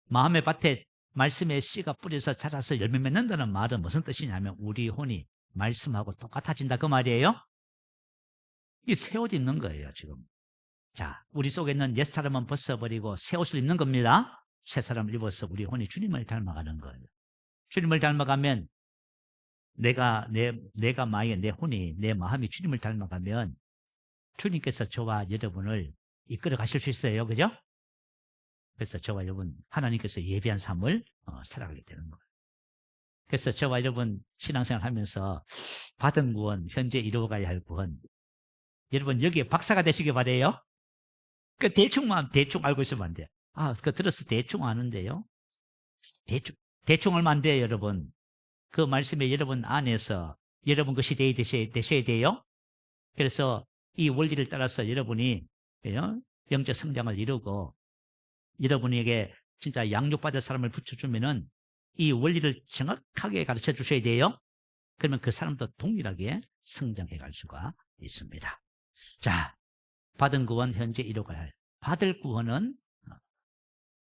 마음의 밭에 말씀의 씨가 뿌려서 자라서 열매 맺는다는 말은 무슨 뜻이냐면 우리 혼이 말씀하고 똑같아진다 그 말이에요. 이 새 옷 입는 거예요 지금. 자, 우리 속에 있는 옛사람은 벗어버리고 새 옷을 입는 겁니다. 새 사람을 입어서 우리 혼이 주님을 닮아가는 거예요. 주님을 닮아가면 내가 내 혼이, 내 마음이 주님을 닮아가면 주님께서 저와 여러분을 이끌어 가실 수 있어요. 그죠? 그래서 저와 여러분 하나님께서 예비한 삶을 살아가게 되는 거예요. 그래서 저와 여러분 신앙생활 하면서 받은 구원, 현재 이루어가야 할 구원, 여러분 여기에 박사가 되시기 바래요. 그 대충 알고 있으면 안 돼요. 그거 들어서 대충 아는데요. 대충 얼마 안 돼요, 여러분. 그 말씀에 여러분 안에서 여러분 것이 되셔야 돼요. 그래서 이 원리를 따라서 여러분이 영적 성장을 이루고 여러분에게 진짜 양육받을 사람을 붙여주면은 이 원리를 정확하게 가르쳐 주셔야 돼요. 그러면 그 사람도 동일하게 성장해 갈 수가 있습니다. 자, 받은 구원 현재 이루어가야 할, 받을 구원은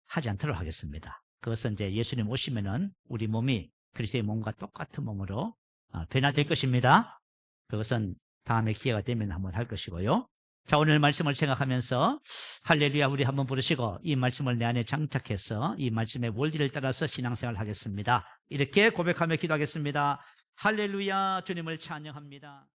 하지 않도록 하겠습니다. 그것은 이제 예수님 오시면은 우리 몸이 그리스도의 몸과 똑같은 몸으로 변화될 것입니다. 그것은 다음에 기회가 되면 한번 할 것이고요. 자, 오늘 말씀을 생각하면서 할렐루야 우리 한번 부르시고 이 말씀을 내 안에 장착해서 이 말씀의 원리를 따라서 신앙생활을 하겠습니다. 이렇게 고백하며 기도하겠습니다. 할렐루야 주님을 찬양합니다.